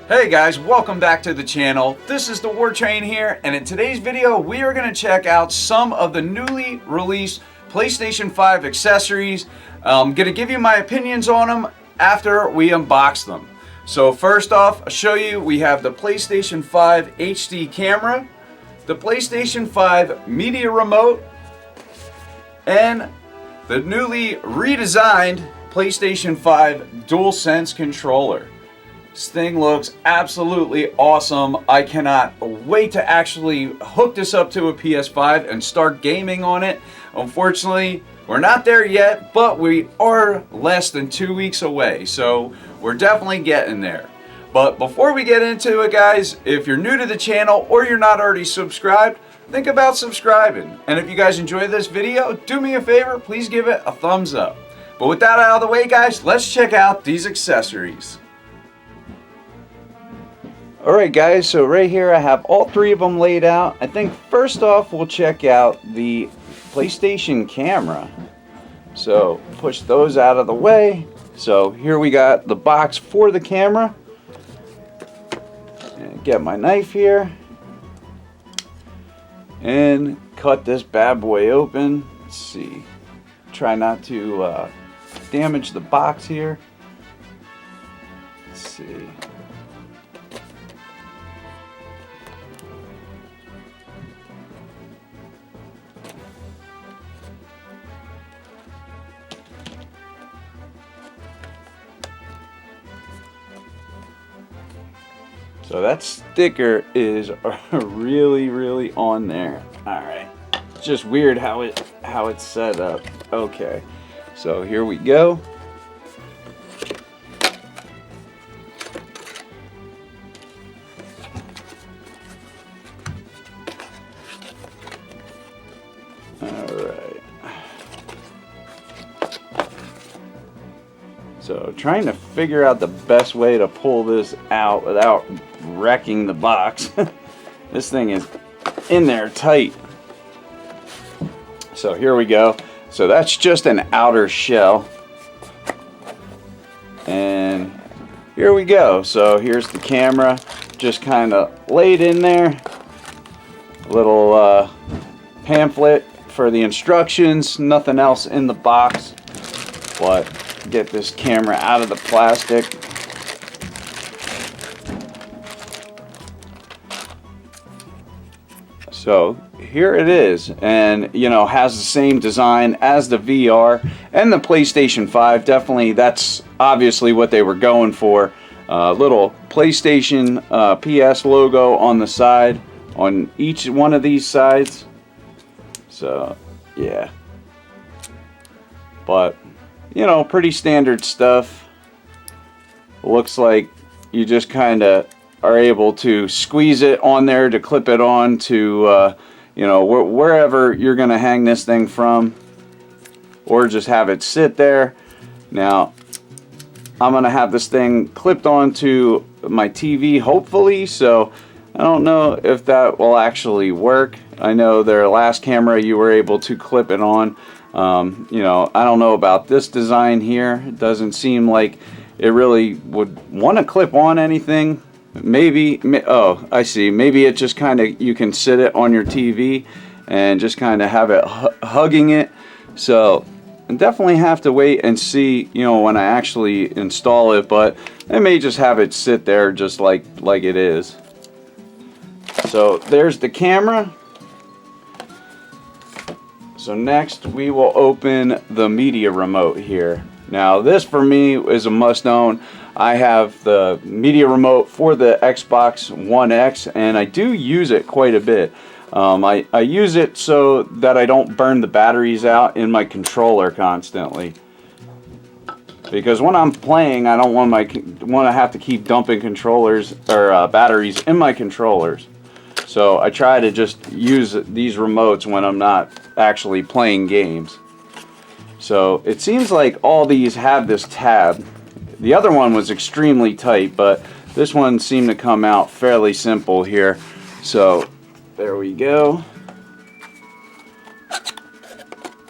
Hey guys, welcome back to the channel. This is the War Train here, and in today's video we are going to check out some of the newly released PlayStation 5 accessories. I'm going to give you my opinions on them after we unbox them. So first off, I'll show you we have the PlayStation 5 HD camera, the PlayStation 5 media remote, and the newly redesigned PlayStation 5 DualSense controller. This thing looks absolutely awesome. I cannot wait to actually hook this up to a PS5 and start gaming on it. Unfortunately, we're not there yet, but we are less than 2 weeks away, so we're definitely getting there. But before we get into it, guys, if you're new to the channel or you're not already subscribed, think about subscribing. And if you guys enjoy this video, do me a favor, please give it a thumbs up. But with that out of the way, guys, let's check out these accessories. Alright guys, so right here I have all three of them laid out. I think first off we'll check out the PlayStation camera. So push those out of the way. So here we got the box for the camera. And get my knife here. And cut this bad boy open. Let's see. Try not to damage the box here. Let's see. So that sticker is really on there. Alright. It's just weird how it's set up. Okay. So here we go. Alright. So trying to figure out the best way to pull this out without wrecking the box. This thing is in there tight. So here we go. So that's just an outer shell. And here we go. So here's the camera just kind of laid in there. A little pamphlet for the instructions. Nothing else in the box. But get this camera out of the plastic. So here it is, and you know, has the same design as the VR and the PlayStation 5. Definitely, that's obviously what they were going for. Little PlayStation PS logo on the side, on each one of these sides. So yeah, but you know, pretty standard stuff. Looks like you just kind of are able to squeeze it on there to clip it on to you know, wherever you're gonna hang this thing from, or just have it sit there. Now I'm gonna have this thing clipped onto my TV, hopefully, so I don't know if that will actually work. I know their last camera you were able to clip it on. You know, I don't know about this design here. It doesn't seem like it really would want to clip on anything. Maybe, oh, I see. Maybe it just kind of, you can sit it on your TV and just kind of have it hugging it. So I definitely have to wait and see, you know, when I actually install it, but I may just have it sit there just like it is. So there's the camera. So next we will open the media remote here. Now this for me is a must own. I have the media remote for the Xbox One X, and I do use it quite a bit. I use it so that I don't burn the batteries out in my controller constantly. Because when I'm playing, I don't want to have to keep dumping controllers or batteries in my controllers. So I try to just use these remotes when I'm not actually playing games. So it seems like all these have this tab. The other one was extremely tight, but this one seemed to come out fairly simple here. So there we go.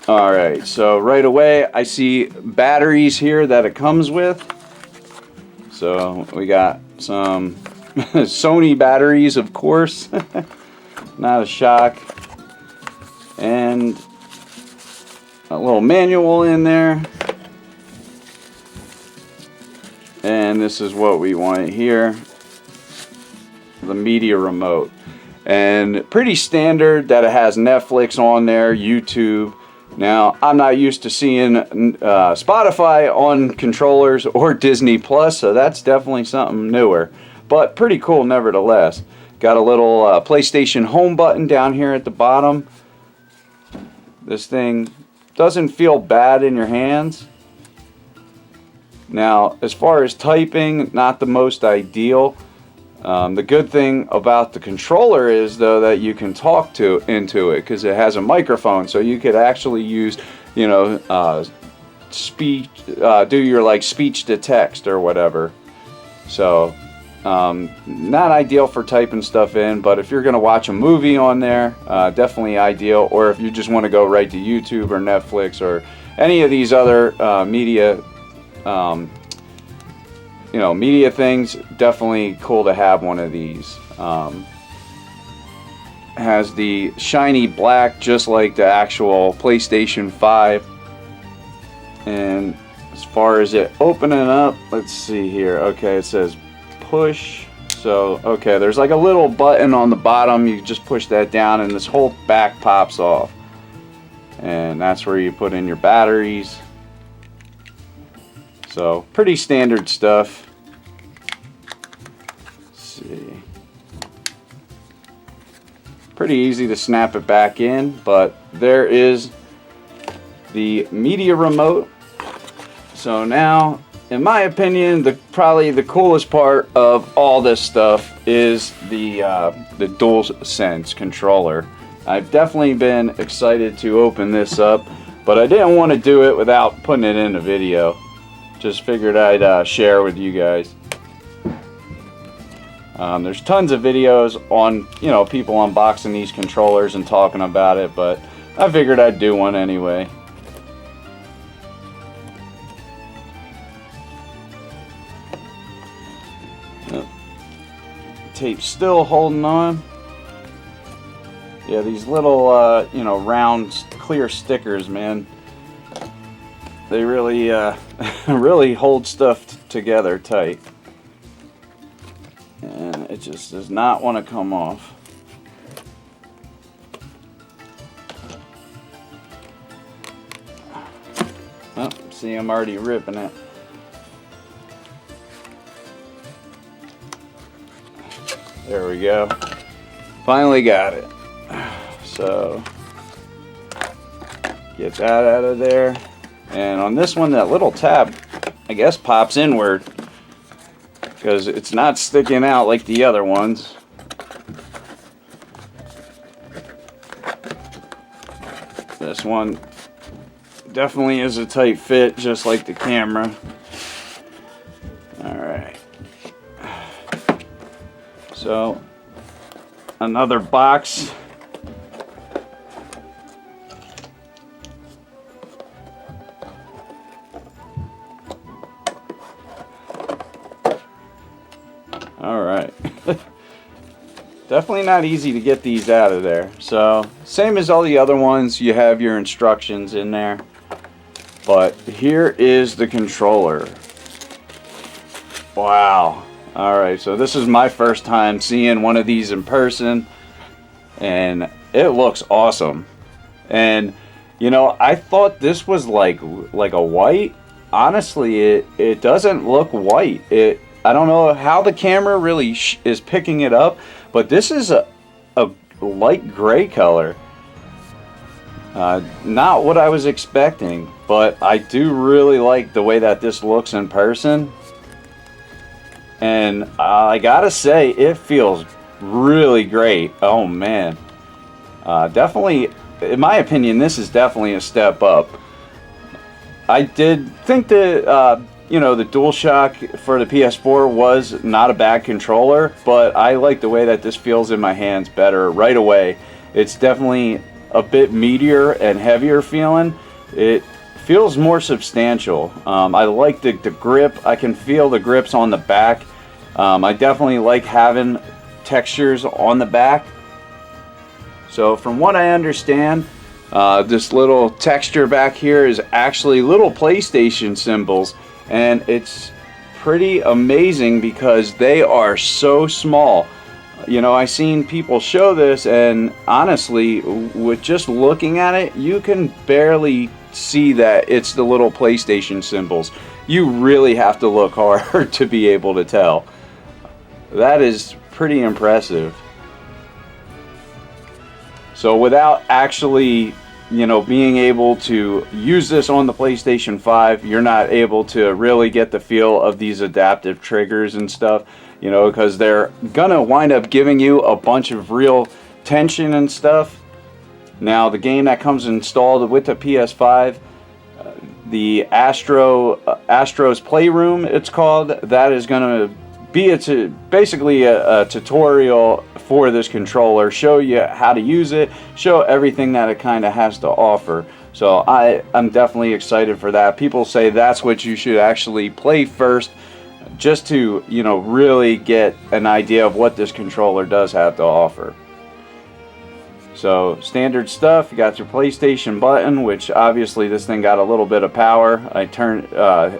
Alright, so right away I see batteries here that it comes with. So we got some Sony batteries, of course. Not a shock. And a little manual in there. And this is what we want here. The media remote. And pretty standard that it has Netflix on there, YouTube. Now, I'm not used to seeing Spotify on controllers or Disney Plus, so that's definitely something newer. But pretty cool nevertheless. Got a little PlayStation Home button down here at the bottom. This thing doesn't feel bad in your hands. Now, as far as typing, not the most ideal. The good thing about the controller is, though, that you can talk into it because it has a microphone, so you could actually use, you know, speech, do your like speech to text or whatever. So, not ideal for typing stuff in, but if you're gonna watch a movie on there, definitely ideal. Or if you just want to go right to YouTube or Netflix or any of these other media. You know, media things, definitely cool to have one of these. Has the shiny black just like the actual PlayStation 5. And as far as it opening up, let's see here. Okay, it says push. So, okay, there's like a little button on the bottom. You just push that down and this whole back pops off. And that's where you put in your batteries. So, pretty standard stuff. Let's see. Pretty easy to snap it back in, but there is the media remote. So now, in my opinion, probably the coolest part of all this stuff is the DualSense controller. I've definitely been excited to open this up, but I didn't want to do it without putting it in a video. Just figured I'd share with you guys. There's tons of videos on, you know, people unboxing these controllers and talking about it, but I figured I'd do one anyway. Yep. Tape's still holding on. Yeah, these little, you know, round, clear stickers, man. They really, really hold stuff together tight. And it just does not want to come off. Oh, see, I'm already ripping it. There we go. Finally got it. So, get that out of there. And on this one, that little tab, I guess, pops inward because it's not sticking out like the other ones. This one definitely is a tight fit, just like the camera. Alright. So, another box. Alright. Definitely not easy to get these out of there. So, same as all the other ones, you have your instructions in there. But here is the controller. Wow. Alright, so this is my first time seeing one of these in person. And it looks awesome. And, you know, I thought this was like a white. Honestly, it doesn't look white. I don't know how the camera really is picking it up, but this is a light gray color. Not what I was expecting, but I do really like the way that this looks in person. And I gotta say, it feels really great. Oh man. Definitely, in my opinion, this is definitely a step up. I did think that, you know, the DualShock for the PS4 was not a bad controller, but I like the way that this feels in my hands better right away. It's definitely a bit meatier and heavier feeling. It feels more substantial. I like the grip. I can feel the grips on the back. I definitely like having textures on the back. So from what I understand, this little texture back here is actually little PlayStation symbols, and it's pretty amazing because they are so small. You know, I seen people show this, and honestly, with just looking at it, you can barely see that it's the little PlayStation symbols. You really have to look hard to be able to tell. That is pretty impressive. So without actually, you know, being able to use this on the PlayStation 5, you're not able to really get the feel of these adaptive triggers and stuff, you know, because they're gonna wind up giving you a bunch of real tension and stuff. Now, the game that comes installed with the PS5, the Astro's Playroom, it's called, that is gonna be basically a tutorial for this controller, show you how to use it, show everything that it kind of has to offer. So I'm definitely excited for that. People say that's what you should actually play first, just to, you know, really get an idea of what this controller does have to offer. So standard stuff, you got your PlayStation button, which obviously this thing got a little bit of power. I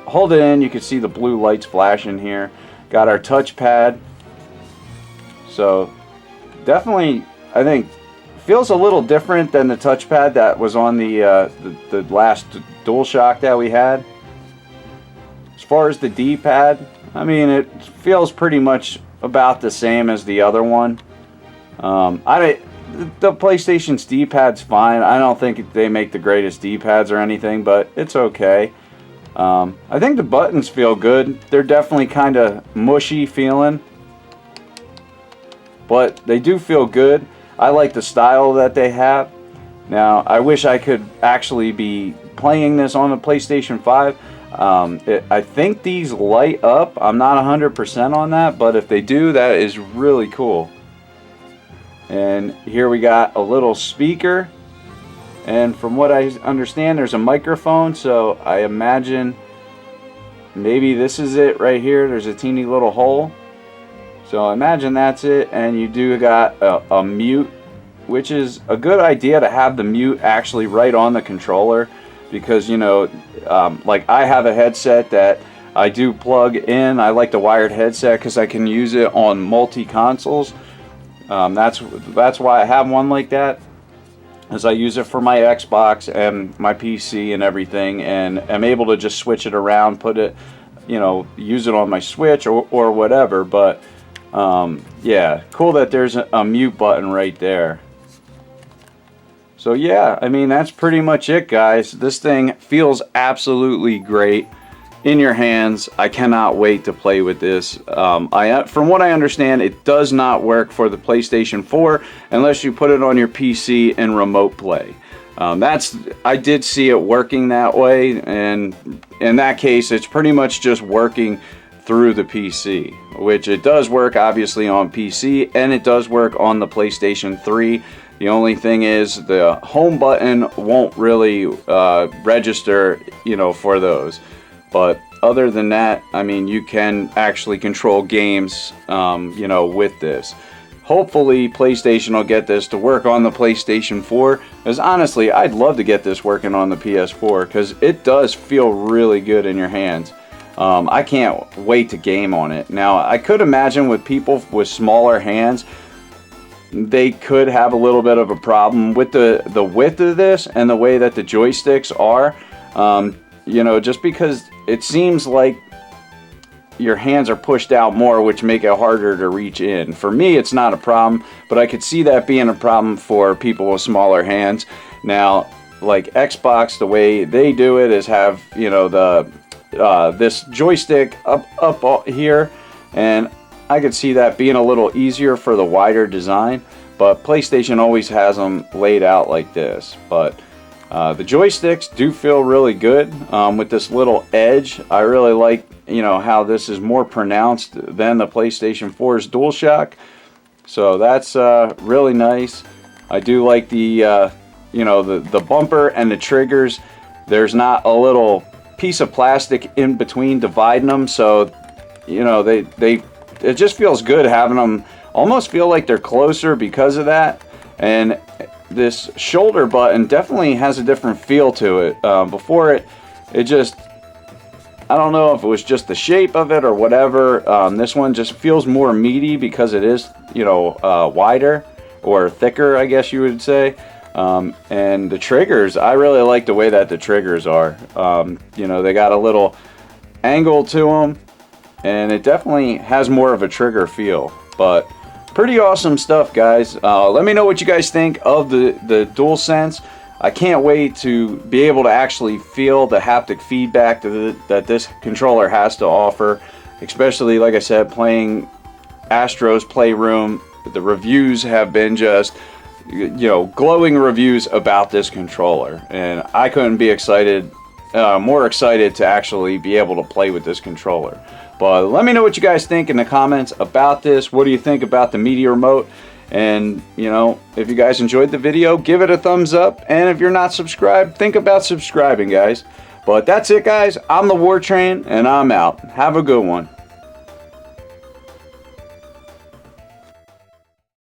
hold it in, you can see the blue lights flashing here. Got our touchpad. So definitely, I think, feels a little different than the touchpad that was on the last DualShock that we had. As far as the D-pad, I mean, it feels pretty much about the same as the other one. The PlayStation's D-pad's fine. I don't think they make the greatest D-pads or anything, but it's okay. I think the buttons feel good. They're definitely kind of mushy feeling, but they do feel good. I like the style that they have. Now, I wish I could actually be playing this on the PlayStation 5. I think these light up. I'm not 100% on that, but if they do, that is really cool. And here we got a little speaker. And from what I understand, there's a microphone, so I imagine maybe this is it right here. There's a teeny little hole. So I imagine that's it, and you do got a mute, which is a good idea to have the mute actually right on the controller, because, you know, like I have a headset that I do plug in. I like the wired headset because I can use it on multi-consoles. That's why I have one like that. As I use it for my Xbox and my PC and everything, and I'm able to just switch it around, put it, you know, use it on my Switch or whatever. But yeah, cool that there's a mute button right there. So yeah, I mean, that's pretty much it, guys. This thing feels absolutely great in your hands. I cannot wait to play with this. From what I understand, it does not work for the PlayStation 4 unless you put it on your PC and remote play. I did see it working that way, and in that case, it's pretty much just working through the PC, which it does work obviously on PC, and it does work on the PlayStation 3. The only thing is the home button won't really register, you know, for those. But other than that, I mean, you can actually control games, you know, with this. Hopefully, PlayStation will get this to work on the PlayStation 4. Because honestly, I'd love to get this working on the PS4, because it does feel really good in your hands. I can't wait to game on it. Now, I could imagine with people with smaller hands, they could have a little bit of a problem with the width of this and the way that the joysticks are. You know, just because it seems like your hands are pushed out more, which make it harder to reach in. For me, it's not a problem, but I could see that being a problem for people with smaller hands. Now, like Xbox, the way they do it is have, you know, this joystick up here, and I could see that being a little easier for the wider design, but PlayStation always has them laid out like this. But the joysticks do feel really good with this little edge. I really like, you know, how this is more pronounced than the PlayStation 4's DualShock. So that's really nice. I do like the, you know, the bumper and the triggers there's not a little piece of plastic in between dividing them, so you know it just feels good having them almost feel like they're closer because of that. And this shoulder button definitely has a different feel to it. Before it just, I don't know if it was just the shape of it or whatever. This one just feels more meaty because it is, you know, wider or thicker, I guess you would say. And the triggers, I really like the way that the triggers are. You know, they got a little angle to them, and it definitely has more of a trigger feel. But pretty awesome stuff, guys. Let me know what you guys think of the DualSense. I can't wait to be able to actually feel the haptic feedback that this controller has to offer, especially, like I said, playing Astro's Playroom. The reviews have been just, you know, glowing reviews about this controller, and I couldn't be more excited to actually be able to play with this controller. But let me know what you guys think in the comments about this. What do you think about the Media Remote? And, you know, if you guys enjoyed the video, give it a thumbs up. And if you're not subscribed, think about subscribing, guys. But that's it, guys. I'm the War Train, and I'm out. Have a good one.